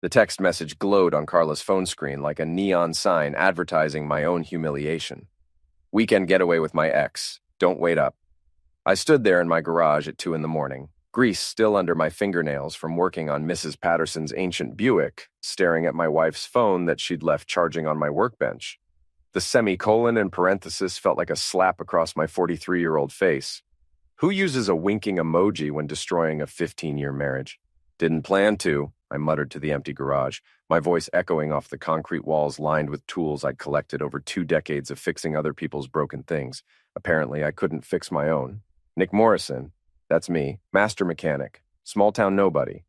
The text message glowed on Carla's phone screen like a neon sign advertising my own humiliation. Weekend getaway with my ex. Don't wait up. I stood there in my garage at 2 a.m, grease still under my fingernails from working on Mrs. Patterson's ancient Buick, staring at my wife's phone that she'd left charging on my workbench. The semicolon in parenthesis felt like a slap across my 43-year-old face. Who uses a winking emoji when destroying a 15-year marriage? Didn't plan to, I muttered to the empty garage, my voice echoing off the concrete walls lined with tools I'd collected over 2 decades of fixing other people's broken things. Apparently, I couldn't fix my own. Nick Morrison, that's me, master mechanic, small-town nobody.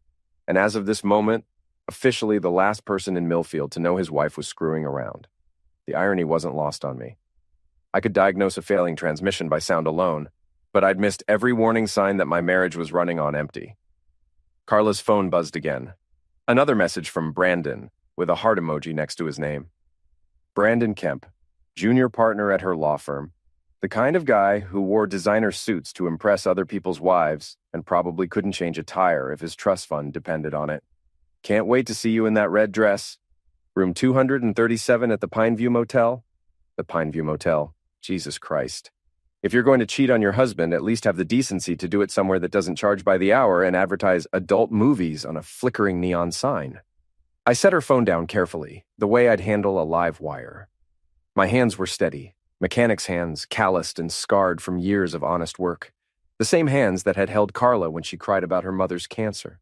And as of this moment, officially the last person in Millfield to know his wife was screwing around. The irony wasn't lost on me. I could diagnose a failing transmission by sound alone, but I'd missed every warning sign that my marriage was running on empty. Carla's phone buzzed again. Another message from Brandon, with a heart emoji next to his name. Brandon Kemp, junior partner at her law firm, the kind of guy who wore designer suits to impress other people's wives and probably couldn't change a tire if his trust fund depended on it. Can't wait to see you in that red dress. Room 237 at the Pineview Motel? The Pineview Motel. Jesus Christ. If you're going to cheat on your husband, at least have the decency to do it somewhere that doesn't charge by the hour and advertise adult movies on a flickering neon sign. I set her phone down carefully, the way I'd handle a live wire. My hands were steady, mechanic's hands, calloused and scarred from years of honest work. The same hands that had held Carla when she cried about her mother's cancer.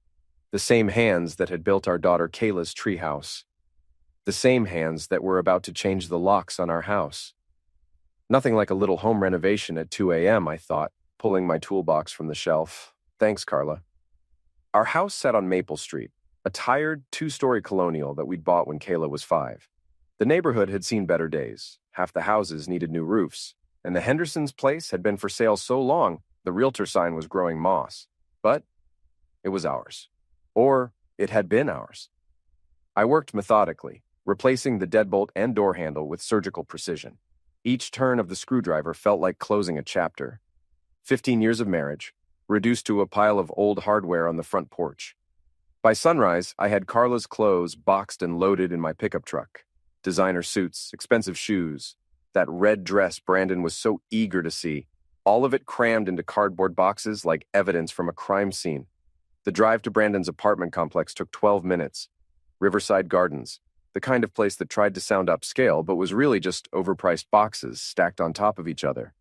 The same hands that had built our daughter Kayla's treehouse. The same hands that were about to change the locks on our house. Nothing like a little home renovation at 2 a.m., I thought, pulling my toolbox from the shelf. Thanks, Carla. Our house sat on Maple Street, a tired 2-story colonial that we'd bought when Qley was 5. The neighborhood had seen better days. Half the houses needed new roofs, and the Hendersons' place had been for sale so long, the realtor sign was growing moss. But it was ours. Or it had been ours. I worked methodically, replacing the deadbolt and door handle with surgical precision. Each turn of the screwdriver felt like closing a chapter. 15 years of marriage, reduced to a pile of old hardware on the front porch. By sunrise, I had Carla's clothes boxed and loaded in my pickup truck. Designer suits, expensive shoes, that red dress Brandon was so eager to see, all of it crammed into cardboard boxes like evidence from a crime scene. The drive to Brandon's apartment complex took 12 minutes. Riverside Gardens, the kind of place that tried to sound upscale but was really just overpriced boxes stacked on top of each other.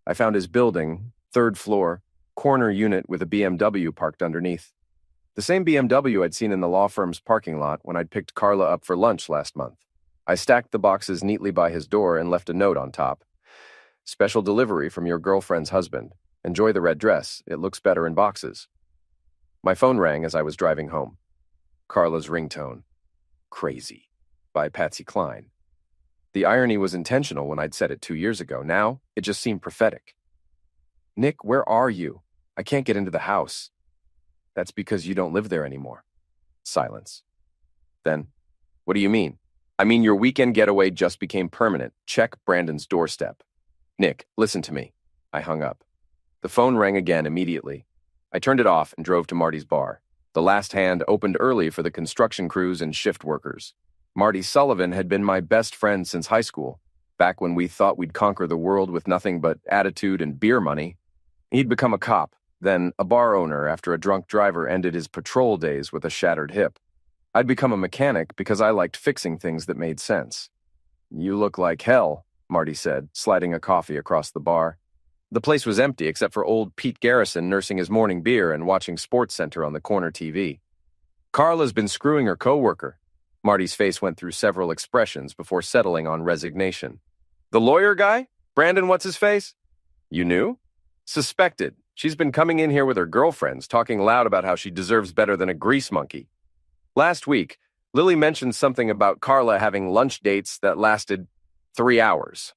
I found his building, 3rd floor, corner unit with a BMW parked underneath. The same BMW I'd seen in the law firm's parking lot when I'd picked Carla up for lunch last month. I stacked the boxes neatly by his door and left a note on top. Special delivery from your girlfriend's husband. Enjoy the red dress. It looks better in boxes. My phone rang as I was driving home. Carla's ringtone. Crazy. By Patsy Cline. The irony was intentional when I'd said it 2 years ago. Now, it just seemed prophetic. Nick, where are you? I can't get into the house. That's because you don't live there anymore. Silence. Then, what do you mean? I mean your weekend getaway just became permanent. Check Brandon's doorstep. Nick, listen to me. I hung up. The phone rang again immediately. I turned it off and drove to Marty's bar. The last hand opened early for the construction crews and shift workers. Marty Sullivan had been my best friend since high school, back when we thought we'd conquer the world with nothing but attitude and beer money. He'd become a cop, then a bar owner after a drunk driver ended his patrol days with a shattered hip. I'd become a mechanic because I liked fixing things that made sense. You look like hell, Marty said, sliding a coffee across the bar. The place was empty except for old Pete Garrison nursing his morning beer and watching Sports Center on the corner TV. Carla's been screwing her coworker. Marty's face went through several expressions before settling on resignation. The lawyer guy? Brandon what's-his-face? You knew? Suspected. She's been coming in here with her girlfriends, talking loud about how she deserves better than a grease monkey. Last week, Lily mentioned something about Carla having lunch dates that lasted 3 hours.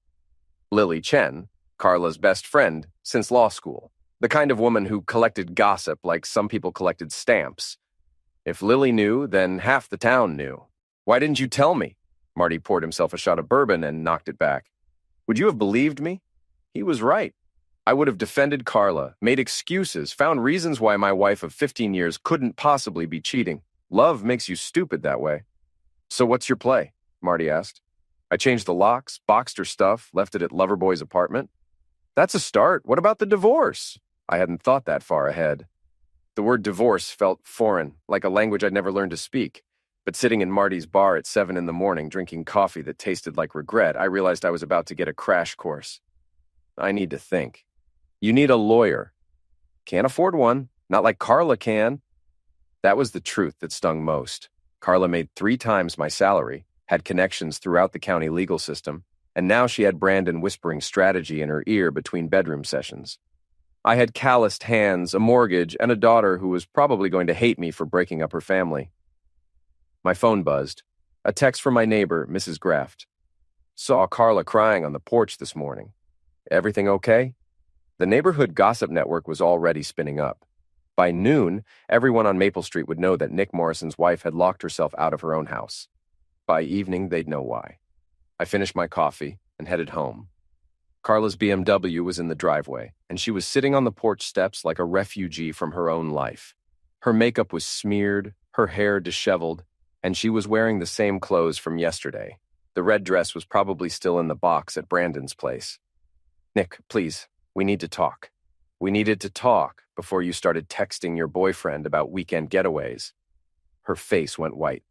Lily Chen, Carla's best friend since law school, the kind of woman who collected gossip like some people collected stamps. If Lily knew, then half the town knew. Why didn't you tell me? Marty poured himself a shot of bourbon and knocked it back. Would you have believed me? He was right. I would have defended Carla, made excuses, found reasons why my wife of 15 years couldn't possibly be cheating. Love makes you stupid that way. So what's your play? Marty asked. I changed the locks, boxed her stuff, left it at Loverboy's apartment. That's a start. What about the divorce? I hadn't thought that far ahead. The word divorce felt foreign, like a language I'd never learned to speak. But sitting in Marty's bar at 7 in the morning, drinking coffee that tasted like regret, I realized I was about to get a crash course. I need to think. You need a lawyer. Can't afford one. Not like Carla can. That was the truth that stung most. Carla made 3 times my salary, had connections throughout the county legal system, and now she had Brandon whispering strategy in her ear between bedroom sessions. I had calloused hands, a mortgage, and a daughter who was probably going to hate me for breaking up her family. My phone buzzed. A text from my neighbor, Mrs. Graft. Saw Carla crying on the porch this morning. Everything okay? The neighborhood gossip network was already spinning up. By noon, everyone on Maple Street would know that Nick Morrison's wife had locked herself out of her own house. By evening, they'd know why. I finished my coffee and headed home. Carla's BMW was in the driveway, and she was sitting on the porch steps like a refugee from her own life. Her makeup was smeared, her hair disheveled, and she was wearing the same clothes from yesterday. The red dress was probably still in the box at Brandon's place. Nick, please, we need to talk. We needed to talk before you started texting your boyfriend about weekend getaways. Her face went white.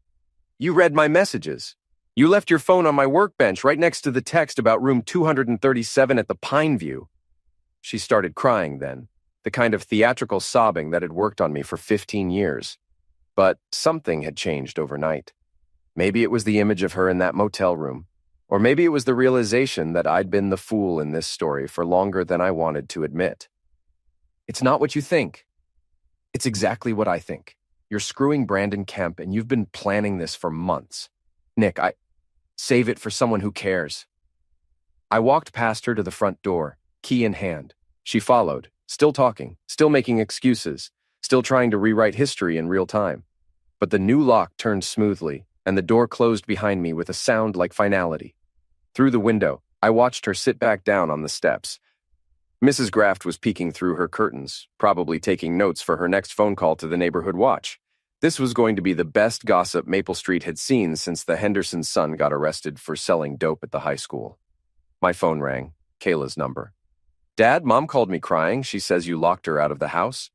You read my messages. You left your phone on my workbench right next to the text about room 237 at the Pineview. She started crying then, the kind of theatrical sobbing that had worked on me for 15 years. But something had changed overnight. Maybe it was the image of her in that motel room, or maybe it was the realization that I'd been the fool in this story for longer than I wanted to admit. It's not what you think. It's exactly what I think. You're screwing Brandon Kemp, and you've been planning this for months. Nick, save it for someone who cares. I walked past her to the front door, key in hand. She followed, still talking, still making excuses, still trying to rewrite history in real time. But the new lock turned smoothly, and the door closed behind me with a sound like finality. Through the window, I watched her sit back down on the steps. Mrs. Graft was peeking through her curtains, probably taking notes for her next phone call to the neighborhood watch. This was going to be the best gossip Maple Street had seen since the Henderson's son got arrested for selling dope at the high school. My phone rang, Kayla's number. Dad, Mom called me crying. She says you locked her out of the house.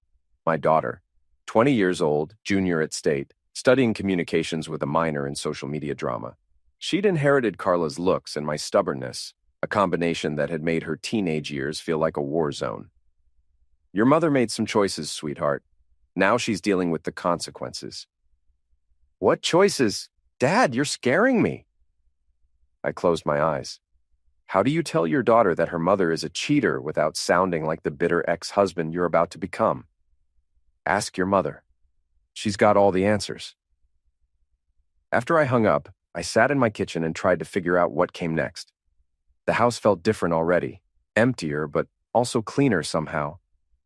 My daughter, 20 years old, junior at State, studying communications with a minor in social media drama. She'd inherited Carla's looks and my stubbornness, a combination that had made her teenage years feel like a war zone. Your mother made some choices, sweetheart. Now she's dealing with the consequences. What choices? Dad, you're scaring me. I closed my eyes. How do you tell your daughter that her mother is a cheater without sounding like the bitter ex-husband you're about to become? Ask your mother. She's got all the answers. After I hung up, I sat in my kitchen and tried to figure out what came next. The house felt different already, emptier, but also cleaner somehow,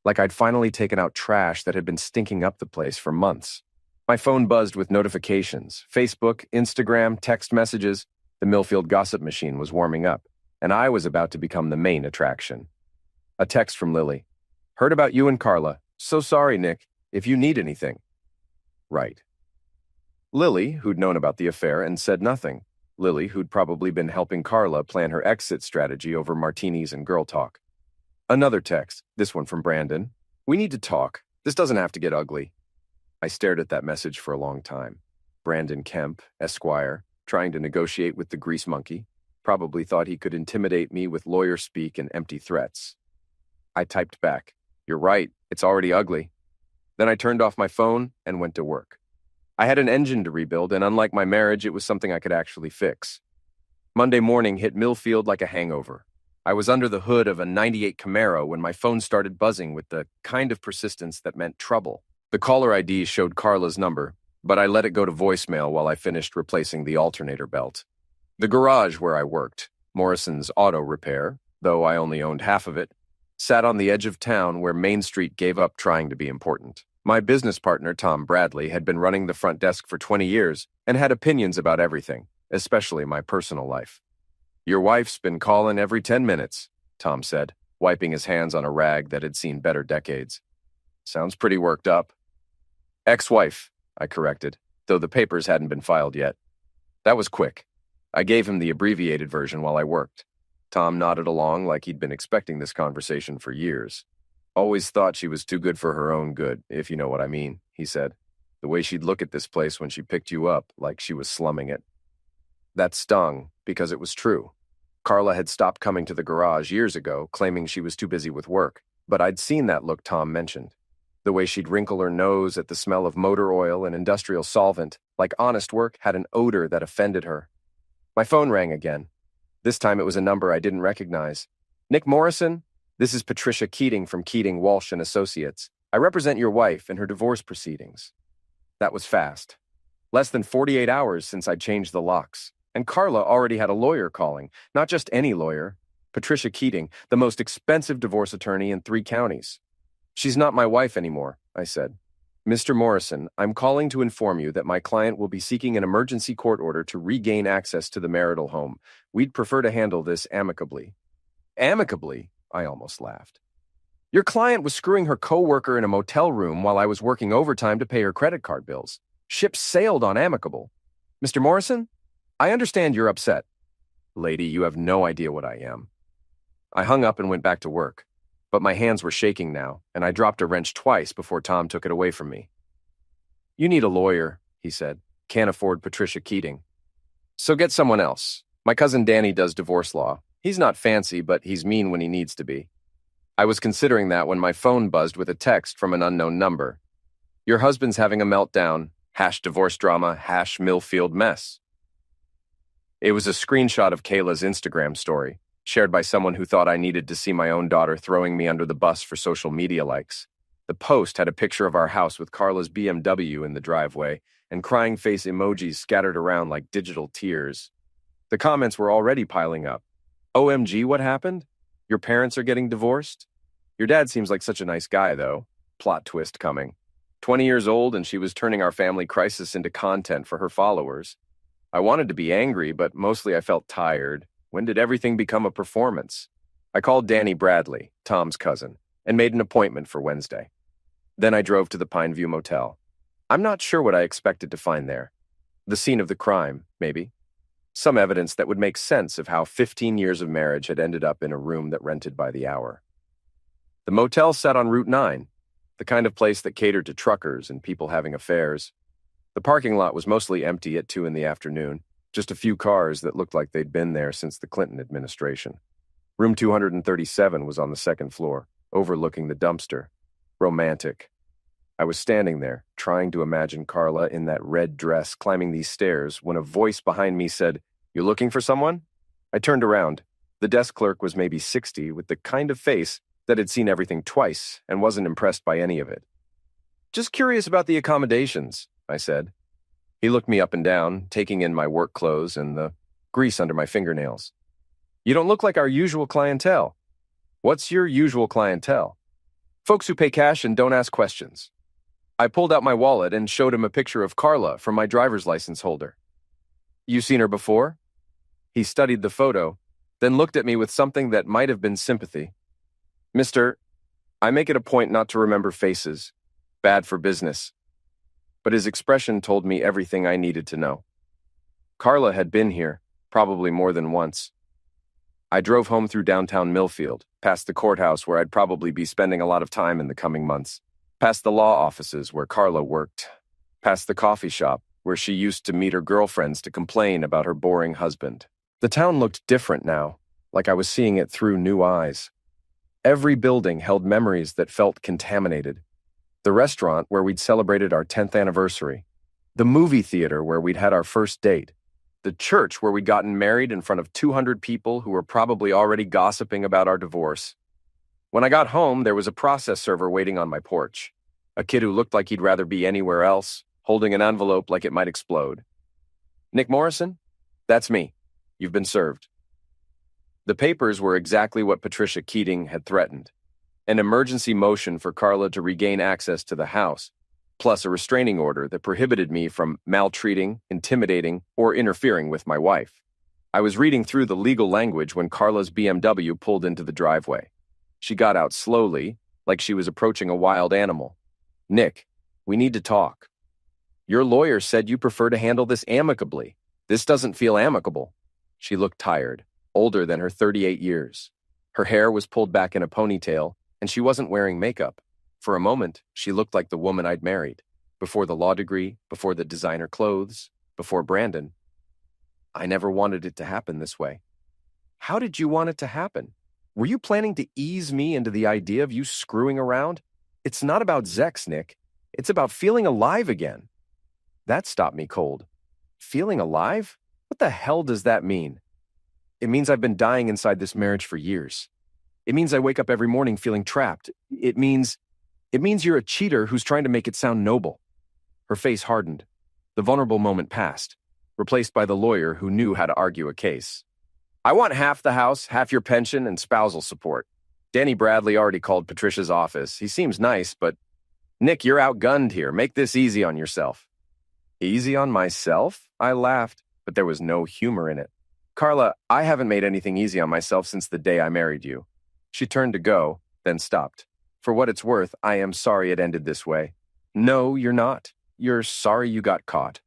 like I'd finally taken out trash that had been stinking up the place for months. My phone buzzed with notifications, Facebook, Instagram, text messages. The Millfield gossip machine was warming up, and I was about to become the main attraction. A text from Lily. Heard about you and Carla. So sorry, Nick. If you need anything. Right. Lily, who'd known about the affair and said nothing. Lily, who'd probably been helping Carla plan her exit strategy over martinis and girl talk. Another text, this one from Brandon. We need to talk. This doesn't have to get ugly. I stared at that message for a long time. Brandon Kemp, Esquire, trying to negotiate with the grease monkey, probably thought he could intimidate me with lawyer speak and empty threats. I typed back, You're right, it's already ugly. Then I turned off my phone and went to work. I had an engine to rebuild, and unlike my marriage, it was something I could actually fix. Monday morning hit Millfield like a hangover. I was under the hood of a '98 Camaro when my phone started buzzing with the kind of persistence that meant trouble. The caller ID showed Carla's number, but I let it go to voicemail while I finished replacing the alternator belt. The garage where I worked, Morrison's Auto Repair, though I only owned half of it, sat on the edge of town where Main Street gave up trying to be important. My business partner, Tom Bradley, had been running the front desk for 20 years and had opinions about everything, especially my personal life. Your wife's been calling every 10 minutes, Tom said, wiping his hands on a rag that had seen better decades. Sounds pretty worked up. Ex-wife, I corrected. though the papers hadn't been filed yet. That was quick. I gave him the abbreviated version while I worked. Tom nodded along like he'd been expecting this conversation for years. Always thought she was too good for her own good, if you know what I mean, he said. The way she'd look at this place when she picked you up, like she was slumming it. That stung, because it was true. Carla had stopped coming to the garage years ago, claiming she was too busy with work, but I'd seen that look Tom mentioned. The way she'd wrinkle her nose at the smell of motor oil and industrial solvent, like honest work, had an odor that offended her. My phone rang again. This time it was a number I didn't recognize. Nick Morrison? This is Patricia Keating from Keating, Walsh & Associates. I represent your wife in her divorce proceedings. That was fast. Less than 48 hours since I'd changed the locks. And Carla already had a lawyer calling. Not just any lawyer. Patricia Keating, the most expensive divorce attorney in 3 counties. She's not my wife anymore, I said. Mr. Morrison, I'm calling to inform you that my client will be seeking an emergency court order to regain access to the marital home. We'd prefer to handle this amicably. Amicably? I almost laughed. Your client was screwing her coworker in a motel room while I was working overtime to pay her credit card bills. Ship sailed on amicable. Mr. Morrison, I understand you're upset. Lady, you have no idea what I am. I hung up and went back to work, but my hands were shaking now, and I dropped a wrench twice before Tom took it away from me. You need a lawyer, he said. Can't afford Patricia Keating. So get someone else. My cousin Danny does divorce law. He's not fancy, but he's mean when he needs to be. I was considering that when my phone buzzed with a text from an unknown number. Your husband's having a meltdown. #divorce drama. #Millfield mess. It was a screenshot of Kayla's Instagram story, shared by someone who thought I needed to see my own daughter throwing me under the bus for social media likes. The post had a picture of our house with Carla's BMW in the driveway and crying face emojis scattered around like digital tears. The comments were already piling up. OMG, what happened? Your parents are getting divorced? Your dad seems like such a nice guy, though. Plot twist coming. 20 years old and she was turning our family crisis into content for her followers. I wanted to be angry, but mostly I felt tired. When did everything become a performance? I called Danny Bradley, Tom's cousin, and made an appointment for Wednesday. Then I drove to the Pineview Motel. I'm not sure what I expected to find there. The scene of the crime, maybe. Some evidence that would make sense of how 15 years of marriage had ended up in a room that rented by the hour. The motel sat on Route 9, the kind of place that catered to truckers and people having affairs. The parking lot was mostly empty at 2 in the afternoon, just a few cars that looked like they'd been there since the Clinton administration. Room 237 was on the 2nd floor, overlooking the dumpster. Romantic. I was standing there, trying to imagine Carla in that red dress climbing these stairs when a voice behind me said, "You looking for someone?" I turned around. The desk clerk was maybe 60, with the kind of face that had seen everything twice and wasn't impressed by any of it. "Just curious about the accommodations," I said. He looked me up and down, taking in my work clothes and the grease under my fingernails. "You don't look like our usual clientele." "What's your usual clientele?" "Folks who pay cash and don't ask questions." I pulled out my wallet and showed him a picture of Carla from my driver's license holder. "You seen her before?" He studied the photo, then looked at me with something that might have been sympathy. "Mister, I make it a point not to remember faces. Bad for business." But his expression told me everything I needed to know. Carla had been here, probably more than once. I drove home through downtown Millfield, past the courthouse where I'd probably be spending a lot of time in the coming months, past the law offices where Carla worked, past the coffee shop where she used to meet her girlfriends to complain about her boring husband. The town looked different now, like I was seeing it through new eyes. Every building held memories that felt contaminated. The restaurant where we'd celebrated our 10th anniversary. The movie theater where we'd had our first date. The church where we'd gotten married in front of 200 people who were probably already gossiping about our divorce. When I got home, there was a process server waiting on my porch. A kid who looked like he'd rather be anywhere else, holding an envelope like it might explode. "Nick Morrison? That's me. You've been served." The papers were exactly what Patricia Keating had threatened. An emergency motion for Carla to regain access to the house, plus a restraining order that prohibited me from maltreating, intimidating, or interfering with my wife. I was reading through the legal language when Carla's BMW pulled into the driveway. She got out slowly, like she was approaching a wild animal. "Nick, we need to talk." Your lawyer said you prefer to handle this amicably. This doesn't feel amicable. She looked tired, older than her 38 years. Her hair was pulled back in a ponytail, and she wasn't wearing makeup. For a moment, she looked like the woman I'd married. Before the law degree, before the designer clothes, before Brandon. I never wanted it to happen this way. How did you want it to happen? Were you planning to ease me into the idea of you screwing around? It's not about Zex, Nick. It's about feeling alive again. That stopped me cold. Feeling alive? What the hell does that mean? It means I've been dying inside this marriage for years. It means I wake up every morning feeling trapped. It means you're a cheater who's trying to make it sound noble. Her face hardened. The vulnerable moment passed, replaced by the lawyer who knew how to argue a case. I want half the house, half your pension, and spousal support. Danny Bradley already called Patricia's office. He seems nice, but Nick, you're outgunned here. Make this easy on yourself. Easy on myself? I laughed, but there was no humor in it. Carla, I haven't made anything easy on myself since the day I married you. She turned to go, then stopped. For what it's worth, I am sorry it ended this way. No, you're not. You're sorry you got caught.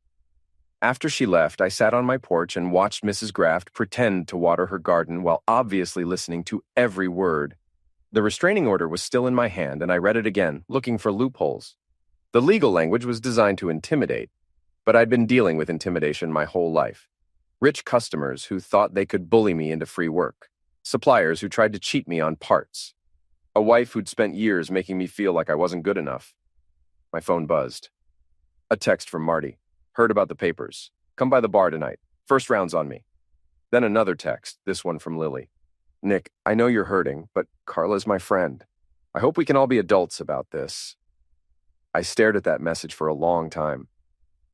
After she left, I sat on my porch and watched Mrs. Graft pretend to water her garden while obviously listening to every word. The restraining order was still in my hand, and I read it again, looking for loopholes. The legal language was designed to intimidate, but I'd been dealing with intimidation my whole life. Rich customers who thought they could bully me into free work. Suppliers who tried to cheat me on parts. A wife who'd spent years making me feel like I wasn't good enough. My phone buzzed. A text from Marty. Heard about the papers. Come by the bar tonight. First round's on me. Then another text, this one from Lily. Nick, I know you're hurting, but Carla's my friend. I hope we can all be adults about this. I stared at that message for a long time.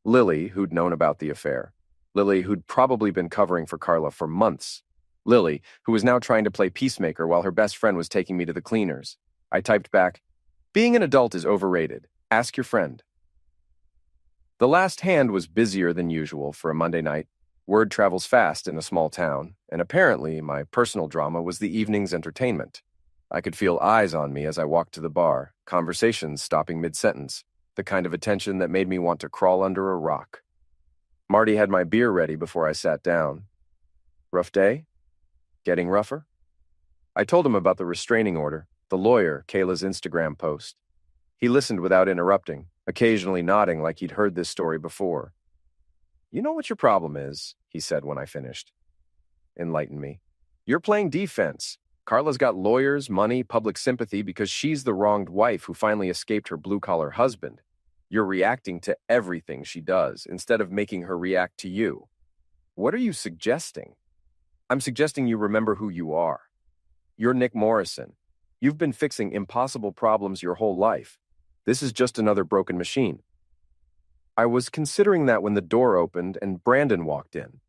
Lily, who'd known about the affair. Lily, who'd probably been covering for Carla for months. Lily, who was now trying to play peacemaker while her best friend was taking me to the cleaners. I typed back, being an adult is overrated. Ask your friend. The last hand was busier than usual for a Monday night. Word travels fast in a small town, and apparently my personal drama was the evening's entertainment. I could feel eyes on me as I walked to the bar, conversations stopping mid-sentence, the kind of attention that made me want to crawl under a rock. Marty had my beer ready before I sat down. Rough day? Getting rougher? I told him about the restraining order, the lawyer, Kayla's Instagram post. He listened without interrupting, occasionally nodding like he'd heard this story before. You know what your problem is, he said when I finished. Enlighten me. You're playing defense. Carla's got lawyers, money, public sympathy because she's the wronged wife who finally escaped her blue-collar husband. You're reacting to everything she does instead of making her react to you. What are you suggesting? I'm suggesting you remember who you are. You're Nick Morrison. You've been fixing impossible problems your whole life. This is just another broken machine. I was considering that when the door opened and Brandon walked in.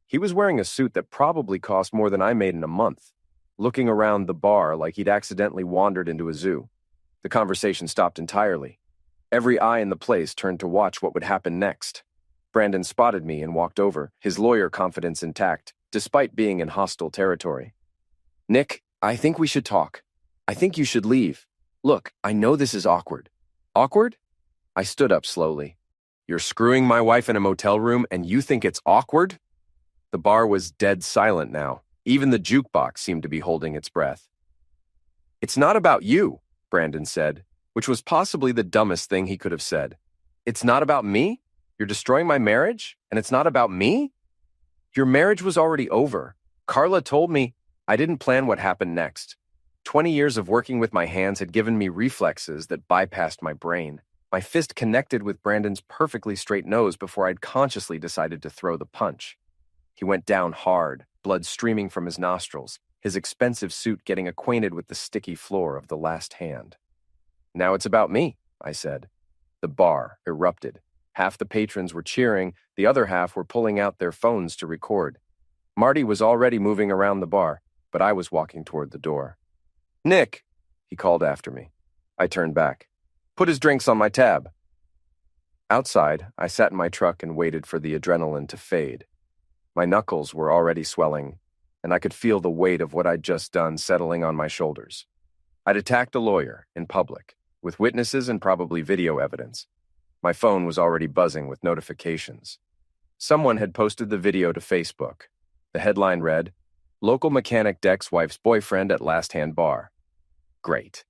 He was wearing a suit that probably cost more than I made in a month, looking around the bar like he'd accidentally wandered into a zoo. The conversation stopped entirely. Every eye in the place turned to watch what would happen next. Brandon spotted me and walked over, his lawyer confidence intact, despite being in hostile territory. Nick, I think we should talk. I think you should leave. Look, I know this is awkward. Awkward? I stood up slowly. You're screwing my wife in a motel room and you think it's awkward? The bar was dead silent now. Even the jukebox seemed to be holding its breath. It's not about you, Brandon said, which was possibly the dumbest thing he could have said. It's not about me? You're destroying my marriage? And it's not about me? Your marriage was already over. Carla told me. I didn't plan what happened next. 20 years of working with my hands had given me reflexes that bypassed my brain. My fist connected with Brandon's perfectly straight nose before I'd consciously decided to throw the punch. He went down hard, blood streaming from his nostrils, his expensive suit getting acquainted with the sticky floor of the last hand. Now it's about me, I said. The bar erupted. Half the patrons were cheering, the other half were pulling out their phones to record. Marty was already moving around the bar, but I was walking toward the door. Nick, he called after me. I turned back. Put his drinks on my tab. Outside, I sat in my truck and waited for the adrenaline to fade. My knuckles were already swelling, and I could feel the weight of what I'd just done settling on my shoulders. I'd attacked a lawyer in public, with witnesses and probably video evidence. My phone was already buzzing with notifications. Someone had posted the video to Facebook. The headline read, "Local mechanic decks wife's boyfriend at last hand bar." Great.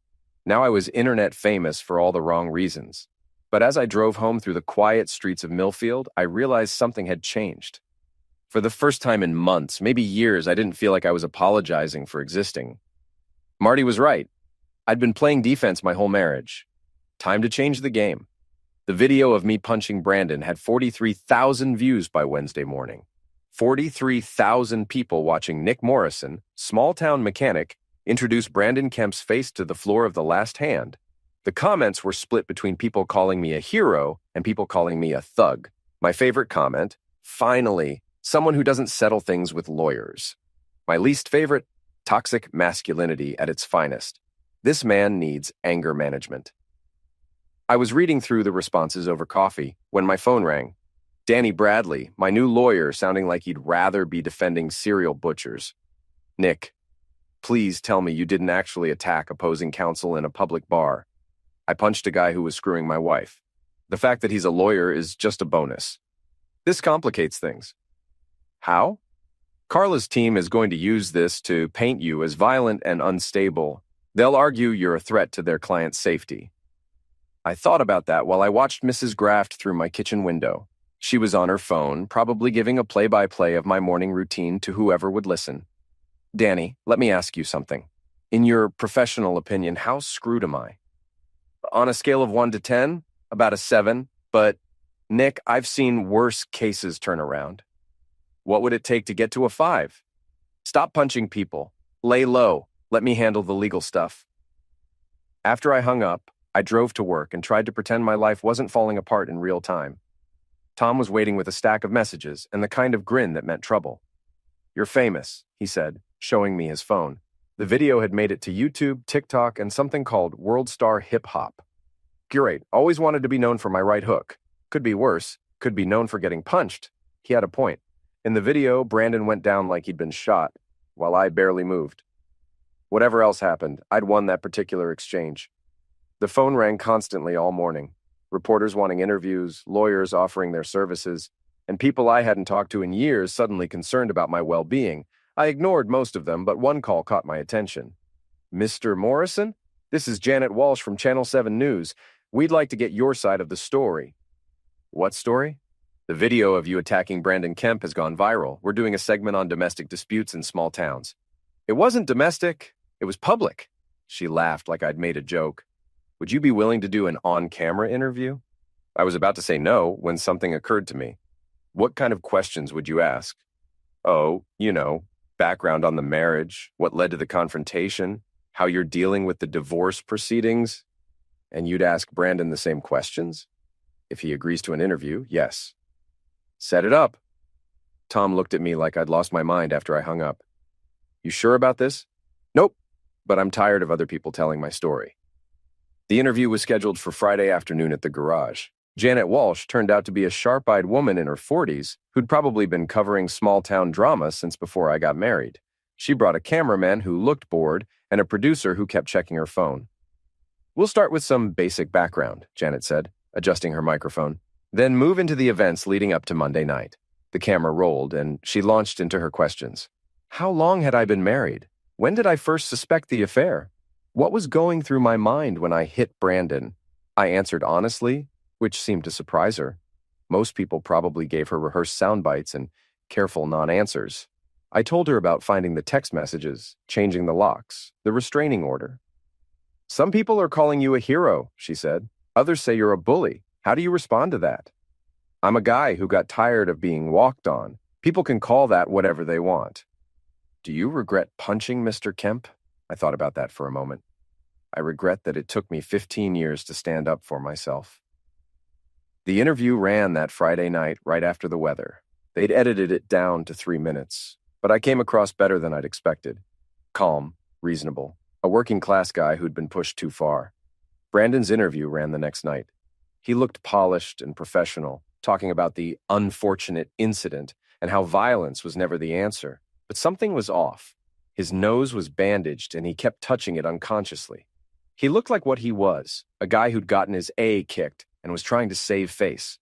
Now I was internet famous for all the wrong reasons. But as I drove home through the quiet streets of Millfield, I realized something had changed. For the first time in months, maybe years, I didn't feel like I was apologizing for existing. Marty was right. I'd been playing defense my whole marriage. Time to change the game. The video of me punching Brandon had 43,000 views by Wednesday morning. 43,000 people watching Nick Morrison, small-town mechanic, introduce Brandon Kemp's face to the floor of the last hand. The comments were split between people calling me a hero and people calling me a thug. My favorite comment, "Finally, someone who doesn't settle things with lawyers." My least favorite, toxic masculinity at its finest. This man needs anger management. I was reading through the responses over coffee when my phone rang. Danny Bradley, my new lawyer, sounding like he'd rather be defending serial butchers. "Nick, please tell me you didn't actually attack opposing counsel in a public bar. I punched a guy who was screwing my wife. The fact that he's a lawyer is just a bonus. This complicates things." "How?" "Carla's team is going to use this to paint you as violent and unstable. They'll argue you're a threat to their client's safety." I thought about that while I watched Mrs. Graft through my kitchen window. She was on her phone, probably giving a play-by-play of my morning routine to whoever would listen. "Danny, let me ask you something. In your professional opinion, how screwed am I?" "On a scale of 1 to 10, about a 7, but Nick, I've seen worse cases turn around." "What would it take to get to a 5? "Stop punching people. Lay low. Let me handle the legal stuff." After I hung up, I drove to work and tried to pretend my life wasn't falling apart in real time. Tom was waiting with a stack of messages and the kind of grin that meant trouble. "You're famous," he said, showing me his phone. The video had made it to YouTube, TikTok, and something called World Star Hip Hop. Great, always wanted to be known for my right hook. Could be worse, could be known for getting punched. He had a point. In the video, Brandon went down like he'd been shot, while I barely moved. Whatever else happened, I'd won that particular exchange. The phone rang constantly all morning. Reporters wanting interviews, lawyers offering their services, and people I hadn't talked to in years suddenly concerned about my well-being. I ignored most of them, but one call caught my attention. "Mr. Morrison? This is Janet Walsh from Channel 7 News. We'd like to get your side of the story." "What story?" "The video of you attacking Brandon Kemp has gone viral. We're doing a segment on domestic disputes in small towns." "It wasn't domestic. It was public." She laughed like I'd made a joke. "Would you be willing to do an on-camera interview?" I was about to say no when something occurred to me. "What kind of questions would you ask?" "Oh, background on the marriage, what led to the confrontation, how you're dealing with the divorce proceedings." "And you'd ask Brandon the same questions?" "If he agrees to an interview, yes." "Set it up." Tom looked at me like I'd lost my mind after I hung up. "You sure about this?" "Nope, but I'm tired of other people telling my story." The interview was scheduled for Friday afternoon at the garage. Janet Walsh turned out to be a sharp-eyed woman in her 40s who'd probably been covering small-town drama since before I got married. She brought a cameraman who looked bored and a producer who kept checking her phone. "We'll start with some basic background," Janet said, adjusting her microphone. "Then move into the events leading up to Monday night." The camera rolled, and she launched into her questions. How long had I been married? When did I first suspect the affair? What was going through my mind when I hit Brandon? I answered honestly, which seemed to surprise her. Most people probably gave her rehearsed sound bites and careful non-answers. I told her about finding the text messages, changing the locks, the restraining order. "Some people are calling you a hero," she said. "Others say you're a bully. How do you respond to that?" "I'm a guy who got tired of being walked on. People can call that whatever they want." "Do you regret punching Mr. Kemp?" I thought about that for a moment. I regret that it took me 15 years to stand up for myself. The interview ran that Friday night right after the weather. They'd edited it down to 3 minutes, but I came across better than I'd expected. Calm, reasonable, a working-class guy who'd been pushed too far. Brandon's interview ran the next night. He looked polished and professional, talking about the unfortunate incident and how violence was never the answer. But something was off. His nose was bandaged, and he kept touching it unconsciously. He looked like what he was, a guy who'd gotten his A kicked and was trying to save face.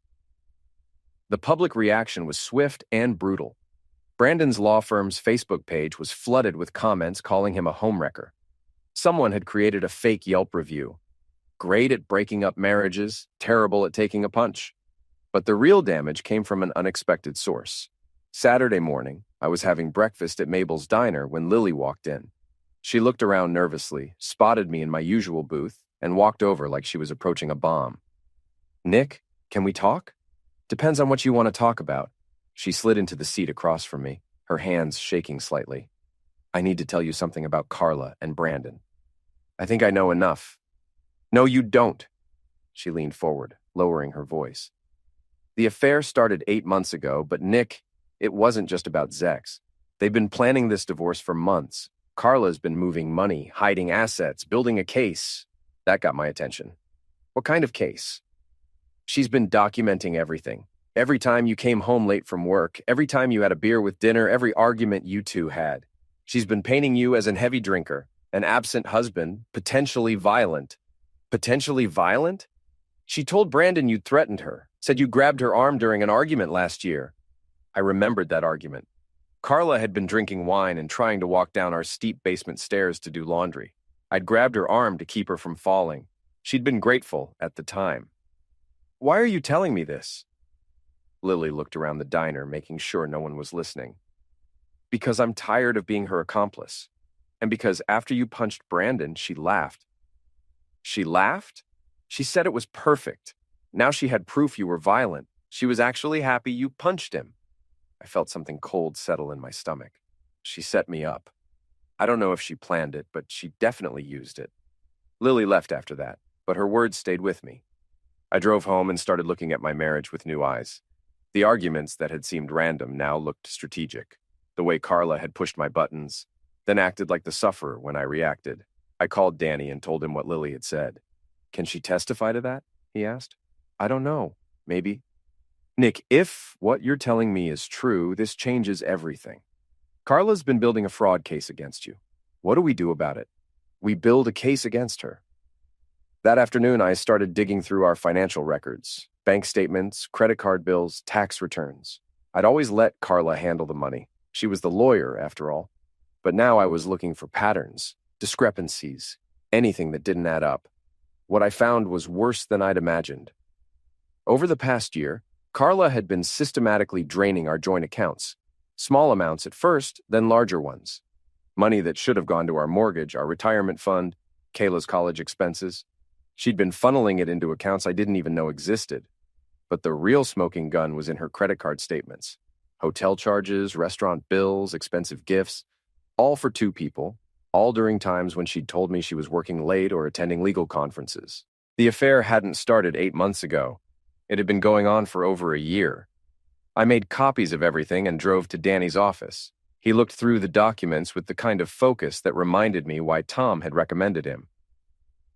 The public reaction was swift and brutal. Brandon's law firm's Facebook page was flooded with comments calling him a homewrecker. Someone had created a fake Yelp review. Great at breaking up marriages, terrible at taking a punch. But the real damage came from an unexpected source. Saturday morning, I was having breakfast at Mabel's diner when Lily walked in. She looked around nervously, spotted me in my usual booth, and walked over like she was approaching a bomb. "Nick, can we talk?" "Depends on what you want to talk about." She slid into the seat across from me, her hands shaking slightly. "I need to tell you something about Carla and Brandon." "I think I know enough." "No, you don't." She leaned forward, lowering her voice. "The affair started 8 months ago, but Nick, it wasn't just about Zex. They've been planning this divorce for months. Carla's been moving money, hiding assets, building a case. That got my attention." "What kind of case?" "She's been documenting everything. Every time you came home late from work, every time you had a beer with dinner, every argument you two had. She's been painting you as an heavy drinker, an absent husband, potentially violent." "Potentially violent?" "She told Brandon you'd threatened her, said you grabbed her arm during an argument last year." I remembered that argument. Carla had been drinking wine and trying to walk down our steep basement stairs to do laundry. I'd grabbed her arm to keep her from falling. She'd been grateful at the time. "Why are you telling me this?" Lily looked around the diner, making sure no one was listening. "Because I'm tired of being her accomplice. And because after you punched Brandon, she laughed." "She laughed?" "She said it was perfect. Now she had proof you were violent. She was actually happy you punched him." I felt something cold settle in my stomach. She set me up. I don't know if she planned it, but she definitely used it. Lily left after that, but her words stayed with me. I drove home and started looking at my marriage with new eyes. The arguments that had seemed random now looked strategic. The way Carla had pushed my buttons, then acted like the sufferer when I reacted. I called Danny and told him what Lily had said. "Can she testify to that?" he asked. "I don't know. Maybe." "Nick, if what you're telling me is true, this changes everything. Carla's been building a fraud case against you. What do we do about it?" "We build a case against her." That afternoon, I started digging through our financial records, bank statements, credit card bills, tax returns. I'd always let Carla handle the money. She was the lawyer, after all. But now I was looking for patterns, discrepancies, anything that didn't add up. What I found was worse than I'd imagined. Over the past year, Carla had been systematically draining our joint accounts. Small amounts at first, then larger ones. Money that should have gone to our mortgage, our retirement fund, Kayla's college expenses. She'd been funneling it into accounts I didn't even know existed. But the real smoking gun was in her credit card statements. Hotel charges, restaurant bills, expensive gifts. All for 2 people, all during times when she'd told me she was working late or attending legal conferences. The affair hadn't started 8 months ago. It had been going on for over a year. I made copies of everything and drove to Danny's office. He looked through the documents with the kind of focus that reminded me why Tom had recommended him.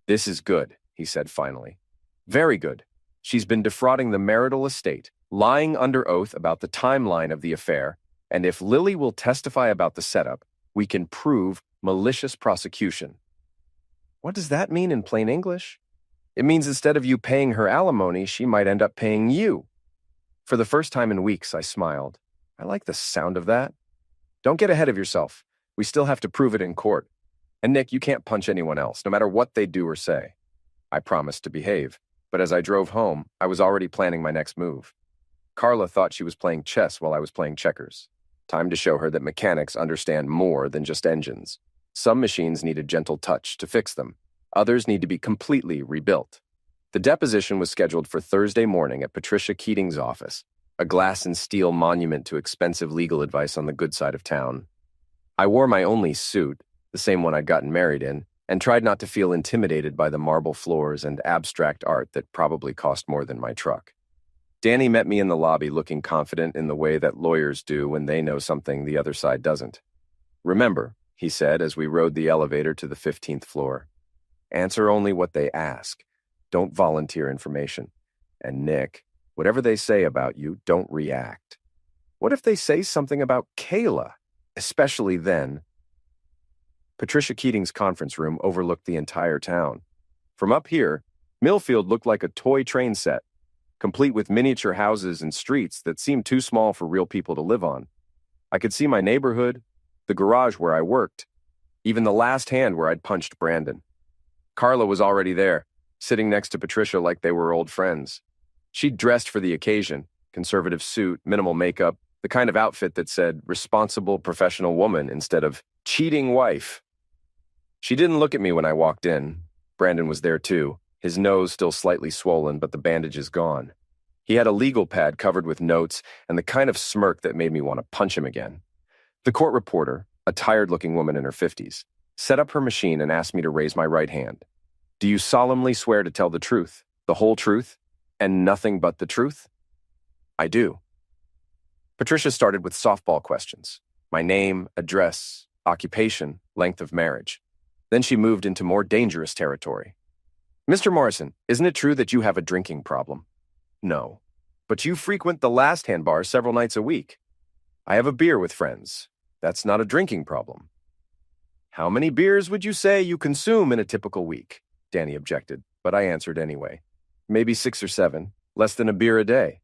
"This is good," he said finally. "Very good. She's been defrauding the marital estate, lying under oath about the timeline of the affair, and if Lily will testify about the setup, we can prove malicious prosecution." "What does that mean in plain English?" "It means instead of you paying her alimony, she might end up paying you." For the first time in weeks, I smiled. I like the sound of that. "Don't get ahead of yourself. We still have to prove it in court. And Nick, you can't punch anyone else, no matter what they do or say." I promised to behave, but as I drove home, I was already planning my next move. Carla thought she was playing chess while I was playing checkers. Time to show her that mechanics understand more than just engines. Some machines need a gentle touch to fix them. Others need to be completely rebuilt. The deposition was scheduled for Thursday morning at Patricia Keating's office, a glass and steel monument to expensive legal advice on the good side of town. I wore my only suit, the same one I'd gotten married in, and tried not to feel intimidated by the marble floors and abstract art that probably cost more than my truck. Danny met me in the lobby looking confident in the way that lawyers do when they know something the other side doesn't. "Remember," he said as we rode the elevator to the 15th floor, "answer only what they ask. Don't volunteer information. And Nick, whatever they say about you, don't react. What if they say something about Kayla? Especially then." Patricia Keating's conference room overlooked the entire town. From up here, Millfield looked like a toy train set, complete with miniature houses and streets that seemed too small for real people to live on. I could see my neighborhood, the garage where I worked, even the last hand where I'd punched Brandon. Carla was already there, sitting next to Patricia like they were old friends. She'd dressed for the occasion, conservative suit, minimal makeup, the kind of outfit that said responsible professional woman instead of cheating wife. She didn't look at me when I walked in. Brandon was there too, his nose still slightly swollen, but the bandages gone. He had a legal pad covered with notes and the kind of smirk that made me want to punch him again. The court reporter, a tired-looking woman in her 50s, set up her machine and asked me to raise my right hand. Do you solemnly swear to tell the truth, the whole truth, and nothing but the truth? I do. Patricia started with softball questions. My name, address, occupation, length of marriage. Then she moved into more dangerous territory. Mr. Morrison, isn't it true that you have a drinking problem? No. But you frequent the last hand bar several nights a week. I have a beer with friends. That's not a drinking problem. How many beers would you say you consume in a typical week? Danny objected, but I answered anyway. Maybe 6 or 7, less than a beer a day.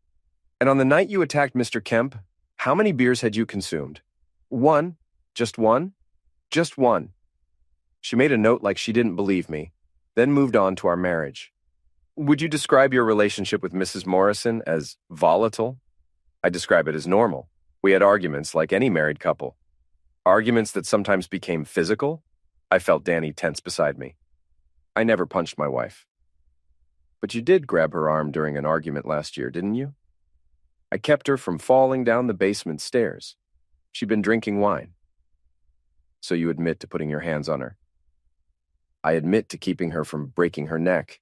And on the night you attacked Mr. Kemp, how many beers had you consumed? 1. Just 1? Just 1. She made a note like she didn't believe me, then moved on to our marriage. Would you describe your relationship with Mrs. Morrison as volatile? I describe it as normal. We had arguments like any married couple. Arguments that sometimes became physical. I felt Danny tense beside me. I never punched my wife. But you did grab her arm during an argument last year, didn't you? I kept her from falling down the basement stairs. She'd been drinking wine. So you admit to putting your hands on her. I admit to keeping her from breaking her neck.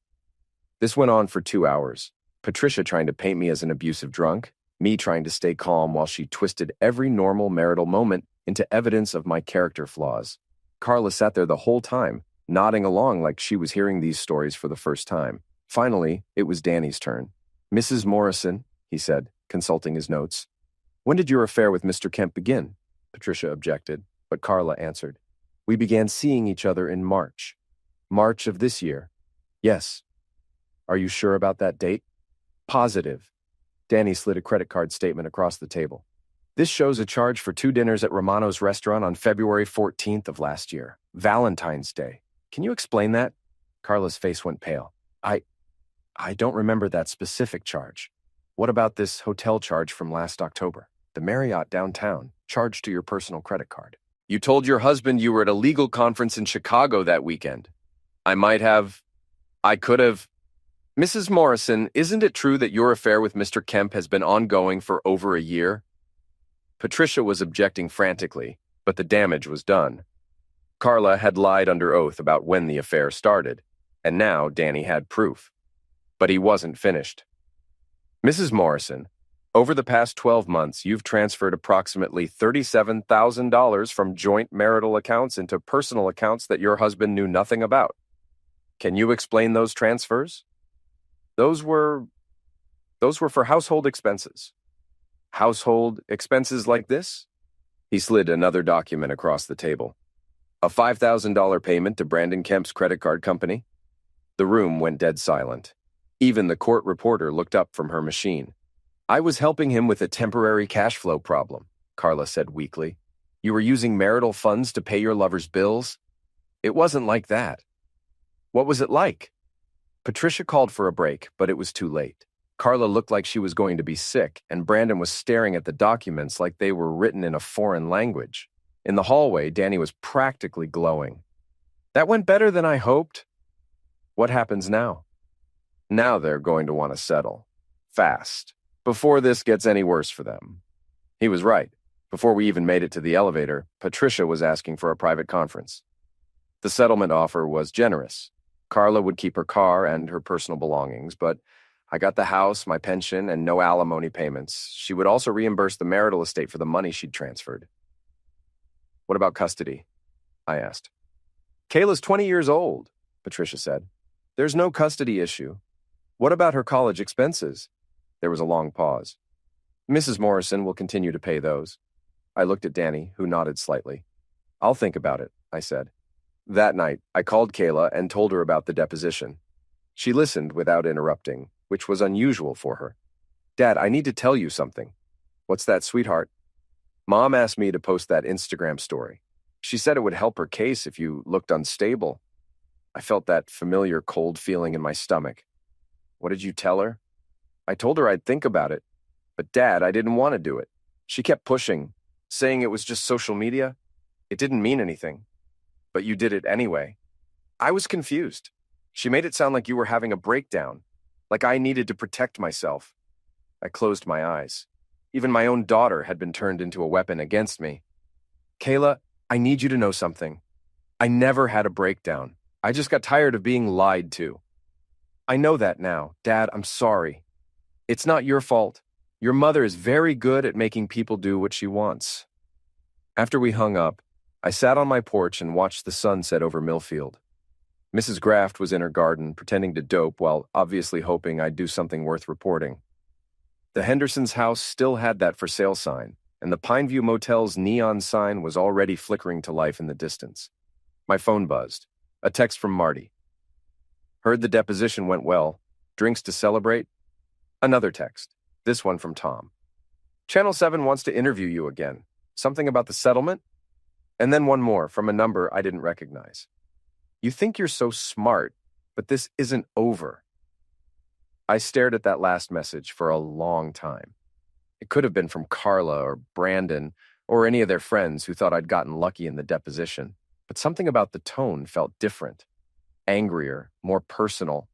This went on for 2 hours. Patricia trying to paint me as an abusive drunk, me trying to stay calm while she twisted every normal marital moment into evidence of my character flaws. Carla sat there the whole time, nodding along like she was hearing these stories for the first time. Finally, it was Danny's turn. Mrs. Morrison, he said, consulting his notes. When did your affair with Mr. Kemp begin? Patricia objected, but Carla answered. We began seeing each other in March. March of this year. Yes. Are you sure about that date? Positive. Danny slid a credit card statement across the table. This shows a charge for 2 dinners at Romano's restaurant on February 14th of last year, Valentine's Day. Can you explain that? Carla's face went pale. I don't remember that specific charge. What about this hotel charge from last October? The Marriott downtown, charged to your personal credit card. You told your husband you were at a legal conference in Chicago that weekend. I could have. Mrs. Morrison, isn't it true that your affair with Mr. Kemp has been ongoing for over a year? Patricia was objecting frantically, but the damage was done. Carla had lied under oath about when the affair started, and now Danny had proof. But he wasn't finished. Mrs. Morrison, over the past 12 months, you've transferred approximately $37,000 from joint marital accounts into personal accounts that your husband knew nothing about. Can you explain those transfers? Those were for household expenses. Household expenses like this? He slid another document across the table. A $5,000 payment to Brandon Kemp's credit card company. The room went dead silent. Even the court reporter looked up from her machine. I was helping him with a temporary cash flow problem, Carla said weakly. You were using marital funds to pay your lover's bills? It wasn't like that. What was it like? Patricia called for a break, but it was too late. Carla looked like she was going to be sick, and Brandon was staring at the documents like they were written in a foreign language. In the hallway, Danny was practically glowing. That went better than I hoped. What happens now? Now they're going to want to settle. Fast. Before this gets any worse for them. He was right. Before we even made it to the elevator, Patricia was asking for a private conference. The settlement offer was generous. Carla would keep her car and her personal belongings, but I got the house, my pension, and no alimony payments. She would also reimburse the marital estate for the money she'd transferred. What about custody? I asked. Kayla's 20 years old, Patricia said. There's no custody issue. What about her college expenses? There was a long pause. Mrs. Morrison will continue to pay those. I looked at Danny, who nodded slightly. I'll think about it, I said. That night, I called Qley and told her about the deposition. She listened without interrupting, which was unusual for her. Dad, I need to tell you something. What's that, sweetheart? Mom asked me to post that Instagram story. She said it would help her case if you looked unstable. I felt that familiar cold feeling in my stomach. What did you tell her? I told her I'd think about it. But Dad, I didn't want to do it. She kept pushing, saying it was just social media. It didn't mean anything. But you did it anyway. I was confused. She made it sound like you were having a breakdown, like I needed to protect myself. I closed my eyes. Even my own daughter had been turned into a weapon against me. Kayla, I need you to know something. I never had a breakdown. I just got tired of being lied to. I know that now. Dad, I'm sorry. It's not your fault. Your mother is very good at making people do what she wants. After we hung up, I sat on my porch and watched the sun set over Millfield. Mrs. Graft was in her garden, pretending to dope while obviously hoping I'd do something worth reporting. The Hendersons' house still had that for sale sign, and the Pineview Motel's neon sign was already flickering to life in the distance. My phone buzzed. A text from Marty. Heard the deposition went well. Drinks to celebrate? Another text. This one from Tom. Channel 7 wants to interview you again. Something about the settlement? And then one more from a number I didn't recognize. You think you're so smart, but this isn't over. I stared at that last message for a long time. It could have been from Carla or Brandon or any of their friends who thought I'd gotten lucky in the deposition, but something about the tone felt different, angrier, more personal.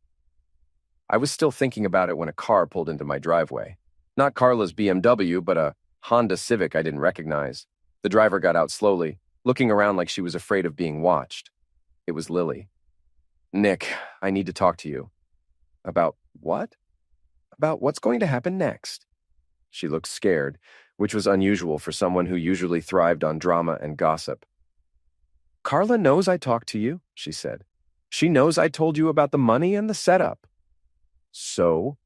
I was still thinking about it when a car pulled into my driveway. Not Carla's BMW, but a Honda Civic I didn't recognize. The driver got out slowly, looking around like she was afraid of being watched. It was Lily. Nick, I need to talk to you. About what? About what's going to happen next. She looked scared, which was unusual for someone who usually thrived on drama and gossip. Carla knows I talked to you, she said. She knows I told you about the money and the setup. So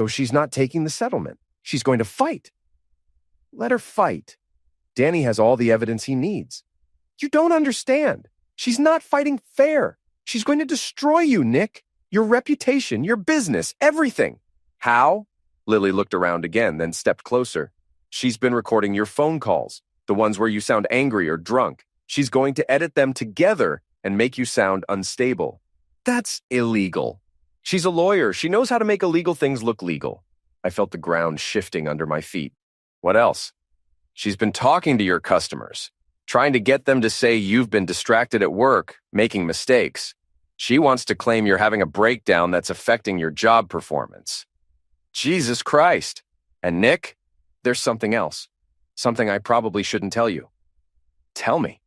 she's not taking the settlement. She's going to fight. Let her fight. Danny has all the evidence he needs. You don't understand. She's not fighting fair. She's going to destroy you, Nick. Your reputation, your business, everything. How? Lily looked around again, then stepped closer. She's been recording your phone calls, the ones where you sound angry or drunk. She's going to edit them together and make you sound unstable. That's illegal. She's a lawyer. She knows how to make illegal things look legal. I felt the ground shifting under my feet. What else? She's been talking to your customers, trying to get them to say you've been distracted at work, making mistakes. She wants to claim you're having a breakdown that's affecting your job performance. Jesus Christ. And Nick, there's something else. Something I probably shouldn't tell you. Tell me.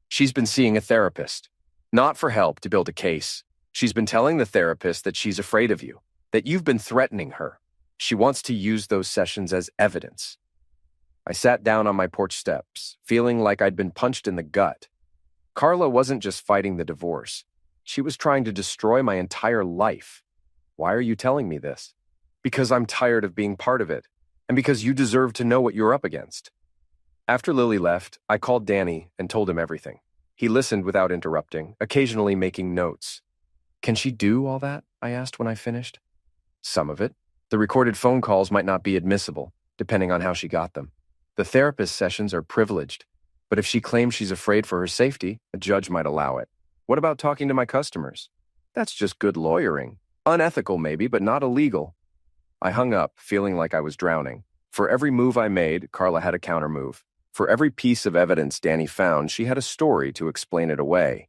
She's been seeing a therapist. Not for help to build a case. She's been telling the therapist that she's afraid of you, that you've been threatening her. She wants to use those sessions as evidence. I sat down on my porch steps, feeling like I'd been punched in the gut. Carla wasn't just fighting the divorce. She was trying to destroy my entire life. Why are you telling me this? Because I'm tired of being part of it, and because you deserve to know what you're up against. After Lily left, I called Danny and told him everything. He listened without interrupting, occasionally making notes. Can she do all that? I asked when I finished. Some of it. The recorded phone calls might not be admissible, depending on how she got them. The therapist sessions are privileged, but if she claims she's afraid for her safety, a judge might allow it. What about talking to my customers? That's just good lawyering. Unethical maybe, but not illegal. I hung up, feeling like I was drowning. For every move I made, Carla had a countermove. For every piece of evidence Danny found, she had a story to explain it away.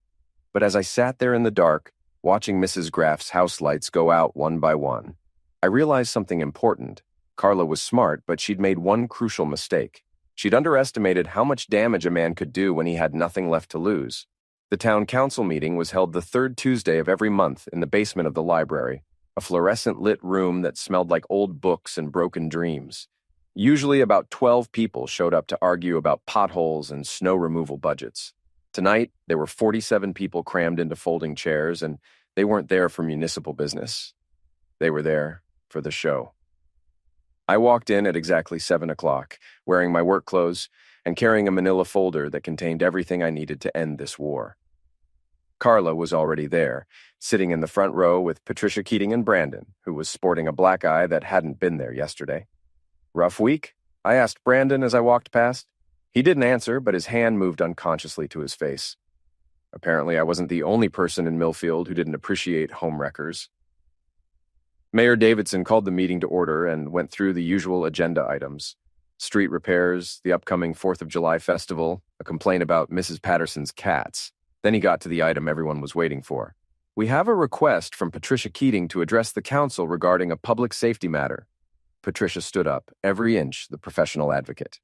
But as I sat there in the dark, watching Mrs. Graff's house lights go out one by one, I realized something important. Carla was smart, but she'd made one crucial mistake. She'd underestimated how much damage a man could do when he had nothing left to lose. The town council meeting was held the third Tuesday of every month in the basement of the library, a fluorescent-lit room that smelled like old books and broken dreams. Usually about 12 people showed up to argue about potholes and snow removal budgets. Tonight, there were 47 people crammed into folding chairs, and they weren't there for municipal business. They were there for the show. I walked in at exactly 7 o'clock, wearing my work clothes and carrying a manila folder that contained everything I needed to end this war. Carla was already there, sitting in the front row with Patricia Keating and Brandon, who was sporting a black eye that hadn't been there yesterday. "Rough week?" I asked Brandon as I walked past. He didn't answer, but his hand moved unconsciously to his face. Apparently, I wasn't the only person in Millfield who didn't appreciate homewreckers. Mayor Davidson called the meeting to order and went through the usual agenda items: street repairs, the upcoming 4th of July festival, a complaint about Mrs. Patterson's cats. Then he got to the item everyone was waiting for. "We have a request from Patricia Keating to address the council regarding a public safety matter." Patricia stood up, every inch the professional advocate.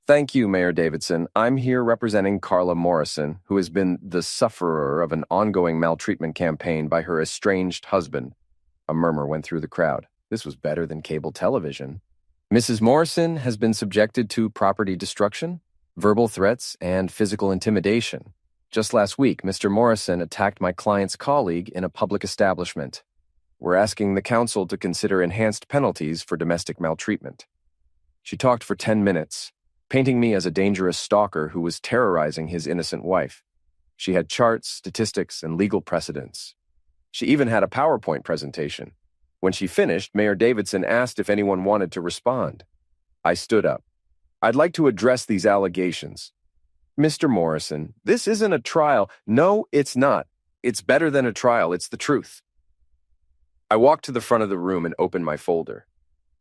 "Thank you, Mayor Davidson. I'm here representing Carla Morrison, who has been the sufferer of an ongoing maltreatment campaign by her estranged husband." A murmur went through the crowd. This was better than cable television. "Mrs. Morrison has been subjected to property destruction, verbal threats, and physical intimidation. Just last week, Mr. Morrison attacked my client's colleague in a public establishment. We're asking the council to consider enhanced penalties for domestic maltreatment." She talked for 10 minutes, painting me as a dangerous stalker who was terrorizing his innocent wife. She had charts, statistics, and legal precedents. She even had a PowerPoint presentation. When she finished, Mayor Davidson asked if anyone wanted to respond. I stood up. "I'd like to address these allegations." "Mr. Morrison, this isn't a trial." "No, it's not. It's better than a trial. It's the truth." I walked to the front of the room and opened my folder.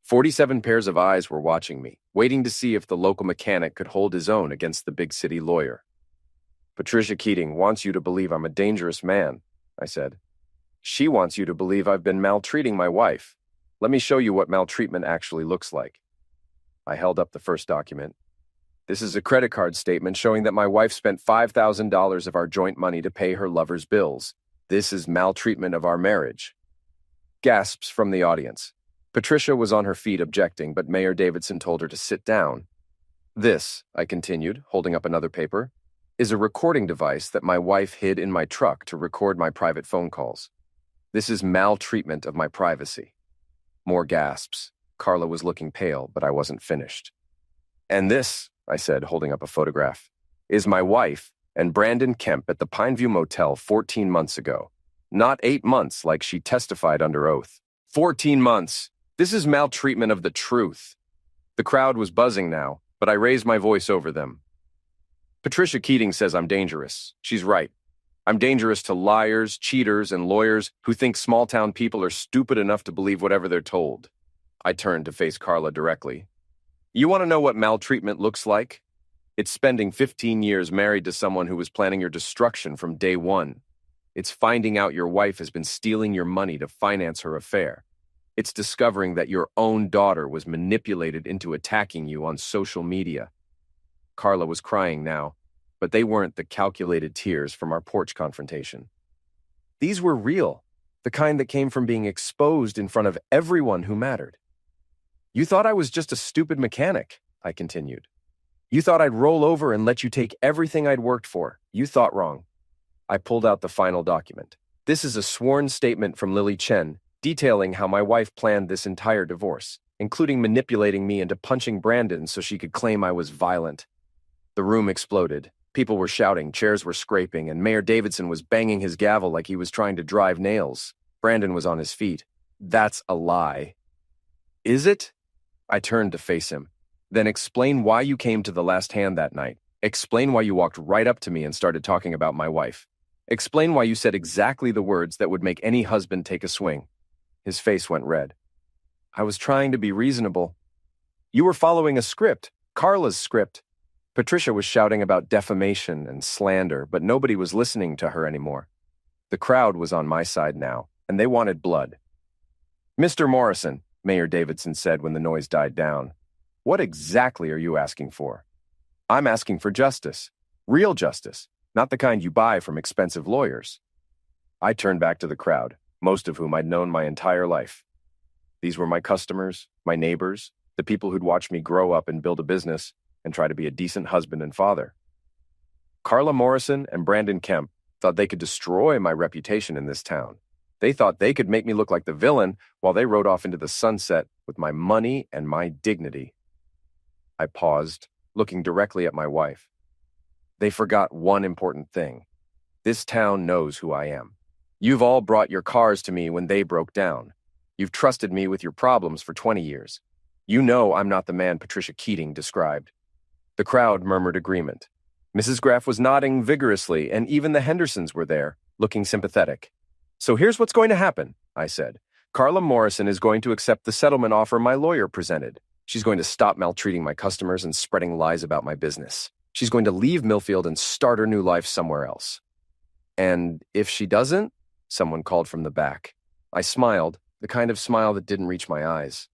47 pairs of eyes were watching me, waiting to see if the local mechanic could hold his own against the big city lawyer. "Patricia Keating wants you to believe I'm a dangerous man," I said. "She wants you to believe I've been maltreating my wife. Let me show you what maltreatment actually looks like." I held up the first document. "This is a credit card statement showing that my wife spent $5,000 of our joint money to pay her lover's bills. This is maltreatment of our marriage." Gasps from the audience. Patricia was on her feet objecting, but Mayor Davidson told her to sit down. "This," I continued, holding up another paper, "is a recording device that my wife hid in my truck to record my private phone calls. This is maltreatment of my privacy." More gasps. Carla was looking pale, but I wasn't finished. "And this," I said, holding up a photograph, "is my wife and Brandon Kemp at the Pineview Motel 14 months ago. Not 8 months like she testified under oath. 14 months. This is maltreatment of the truth." The crowd was buzzing now, but I raised my voice over them. "Patricia Keating says I'm dangerous. She's right. I'm dangerous to liars, cheaters, and lawyers who think small-town people are stupid enough to believe whatever they're told." I turned to face Carla directly. "You want to know what maltreatment looks like? It's spending 15 years married to someone who was planning your destruction from day one. It's finding out your wife has been stealing your money to finance her affair. It's discovering that your own daughter was manipulated into attacking you on social media." Carla was crying now, but they weren't the calculated tears from our porch confrontation. These were real, the kind that came from being exposed in front of everyone who mattered. "You thought I was just a stupid mechanic," I continued. "You thought I'd roll over and let you take everything I'd worked for. You thought wrong." I pulled out the final document. "This is a sworn statement from Lily Chen, detailing how my wife planned this entire divorce, including manipulating me into punching Brandon so she could claim I was violent." The room exploded. People were shouting, chairs were scraping, and Mayor Davidson was banging his gavel like he was trying to drive nails. Brandon was on his feet. "That's a lie." "Is it?" I turned to face him. "Then explain why you came to the last hand that night. Explain why you walked right up to me and started talking about my wife. Explain why you said exactly the words that would make any husband take a swing." His face went red. "I was trying to be reasonable." "You were following a script, Carla's script." Patricia was shouting about defamation and slander, but nobody was listening to her anymore. The crowd was on my side now, and they wanted blood. "Mr. Morrison," Mayor Davidson said when the noise died down, "what exactly are you asking for?" "I'm asking for justice. Real justice, not the kind you buy from expensive lawyers." I turned back to the crowd, most of whom I'd known my entire life. These were my customers, my neighbors, the people who'd watched me grow up and build a business and try to be a decent husband and father. Carla Morrison and Brandon Kemp thought they could destroy my reputation in this town. They thought they could make me look like the villain while they rode off into the sunset with my money and my dignity. I paused, looking directly at my wife. They forgot one important thing. This town knows who I am. You've all brought your cars to me when they broke down. You've trusted me with your problems for 20 years. You know I'm not the man Patricia Keating described." The crowd murmured agreement. Mrs. Graff was nodding vigorously, and even the Hendersons were there, looking sympathetic. "So here's what's going to happen," I said. "Carla Morrison is going to accept the settlement offer my lawyer presented. She's going to stop maltreating my customers and spreading lies about my business. She's going to leave Millfield and start her new life somewhere else." "And if she doesn't?" someone called from the back. I smiled, the kind of smile that didn't reach my eyes.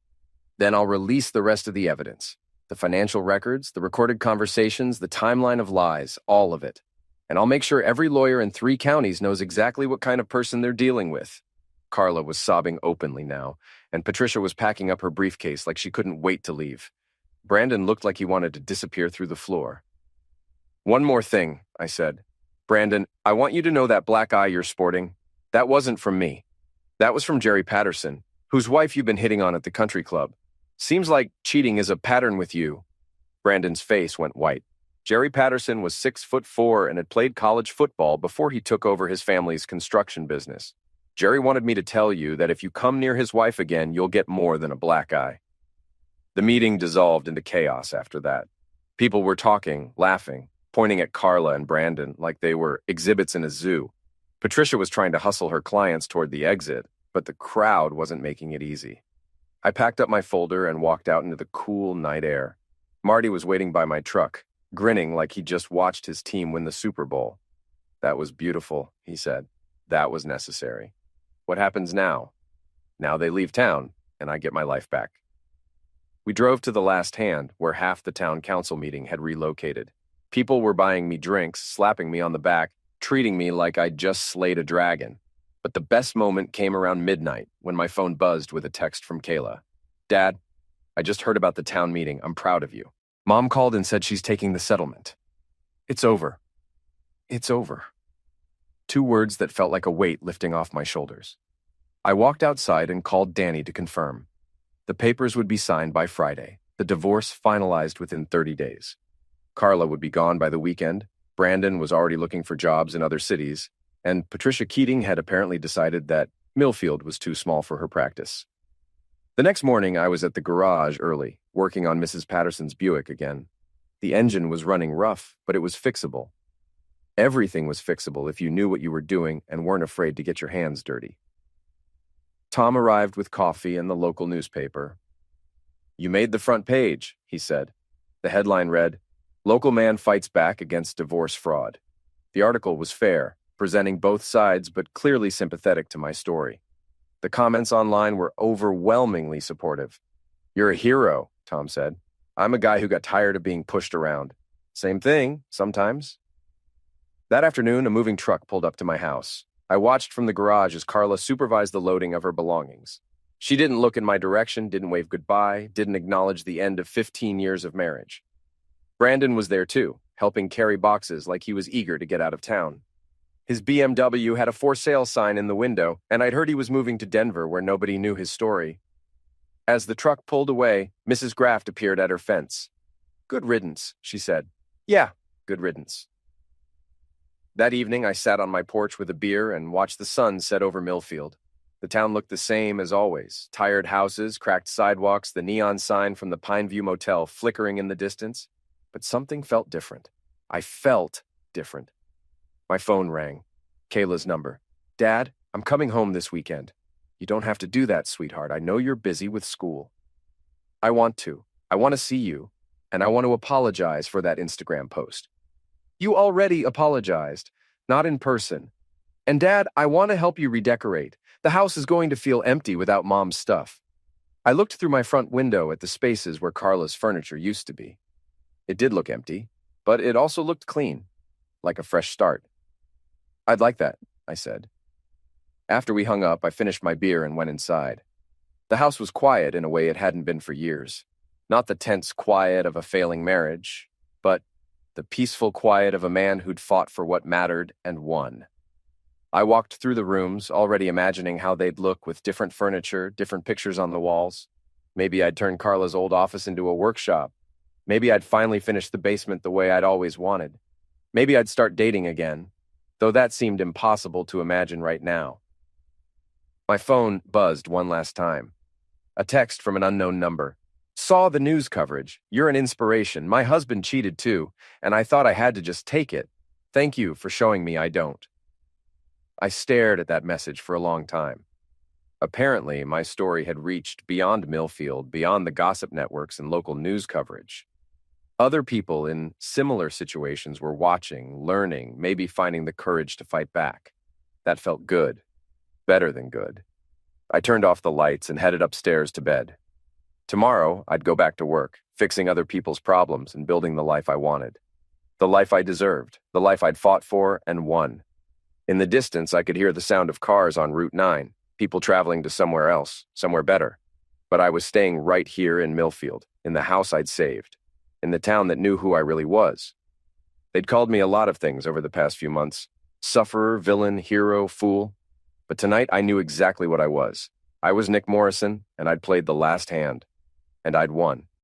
"Then I'll release the rest of the evidence. The financial records, the recorded conversations, the timeline of lies, all of it. And I'll make sure every lawyer in 3 counties knows exactly what kind of person they're dealing with." Carla was sobbing openly now, and Patricia was packing up her briefcase like she couldn't wait to leave. Brandon looked like he wanted to disappear through the floor. "One more thing," I said. "Brandon, I want you to know that black eye you're sporting. That wasn't from me. That was from Jerry Patterson, whose wife you've been hitting on at the country club. Seems like cheating is a pattern with you." Brandon's face went white. Jerry Patterson was 6'4" and had played college football before he took over his family's construction business. "Jerry wanted me to tell you that if you come near his wife again, you'll get more than a black eye." The meeting dissolved into chaos after that. People were talking, laughing, pointing at Carla and Brandon like they were exhibits in a zoo. Patricia was trying to hustle her clients toward the exit, but the crowd wasn't making it easy. I packed up my folder and walked out into the cool night air. Marty was waiting by my truck, grinning like he'd just watched his team win the Super Bowl. "That was beautiful," he said. "That was necessary. What happens now?" "Now they leave town, and I get my life back." We drove to the Last Hand, where half the town council meeting had relocated. People were buying me drinks, slapping me on the back, treating me like I'd just slayed a dragon. But the best moment came around midnight when my phone buzzed with a text from Kayla. "Dad, I just heard about the town meeting. I'm proud of you. Mom called and said she's taking the settlement. It's over. It's over." 2 words that felt like a weight lifting off my shoulders. I walked outside and called Danny to confirm. The papers would be signed by Friday, the divorce finalized within 30 days. Carla would be gone by the weekend, Brandon was already looking for jobs in other cities, and Patricia Keating had apparently decided that Millfield was too small for her practice. The next morning, I was at the garage early, working on Mrs. Patterson's Buick again. The engine was running rough, but it was fixable. Everything was fixable if you knew what you were doing and weren't afraid to get your hands dirty. Tom arrived with coffee and the local newspaper. "You made the front page," he said. The headline read, "Local man fights back against divorce fraud." The article was fair, presenting both sides but clearly sympathetic to my story. The comments online were overwhelmingly supportive. "You're a hero," Tom said. "I'm a guy who got tired of being pushed around. Same thing, sometimes." That afternoon, a moving truck pulled up to my house. I watched from the garage as Carla supervised the loading of her belongings. She didn't look in my direction, didn't wave goodbye, didn't acknowledge the end of 15 years of marriage. Brandon was there too, helping carry boxes like he was eager to get out of town. His BMW had a for sale sign in the window, and I'd heard he was moving to Denver where nobody knew his story. As the truck pulled away, Mrs. Graff appeared at her fence. "Good riddance," she said. "Yeah, good riddance." That evening, I sat on my porch with a beer and watched the sun set over Millfield. The town looked the same as always. Tired houses, cracked sidewalks, the neon sign from the Pineview Motel flickering in the distance. But something felt different. I felt different. My phone rang. Kayla's number. "Dad, I'm coming home this weekend." "You don't have to do that, sweetheart. I know you're busy with school." "I want to. I want to see you. And I want to apologize for that Instagram post." "You already apologized. Not in person. And Dad, I want to help you redecorate. The house is going to feel empty without Mom's stuff." I looked through my front window at the spaces where Carla's furniture used to be. It did look empty, but it also looked clean, like a fresh start. "I'd like that," I said. After we hung up, I finished my beer and went inside. The house was quiet in a way it hadn't been for years. Not the tense quiet of a failing marriage, but the peaceful quiet of a man who'd fought for what mattered and won. I walked through the rooms, already imagining how they'd look with different furniture, different pictures on the walls. Maybe I'd turn Carla's old office into a workshop. Maybe I'd finally finish the basement the way I'd always wanted. Maybe I'd start dating again. though that seemed impossible to imagine right now. My phone buzzed one last time. A text from an unknown number. Saw the news coverage. You're an inspiration. My husband cheated too, and I thought I had to just take it. Thank you for showing me I don't. I stared at that message for a long time. Apparently, my story had reached beyond Millfield, beyond the gossip networks and local news coverage. Other people in similar situations were watching, learning, maybe finding the courage to fight back. That felt good. Better than good. I turned off the lights and headed upstairs to bed. Tomorrow, I'd go back to work, fixing other people's problems and building the life I wanted. The life I deserved, the life I'd fought for and won. In the distance, I could hear the sound of cars on Route 9, people traveling to somewhere else, somewhere better. But I was staying right here in Millfield, in the house I'd saved, in the town that knew who I really was. They'd called me a lot of things over the past few months. Sufferer, villain, hero, fool. But tonight I knew exactly what I was. I was Nick Morrison, and I'd played the last hand. And I'd won.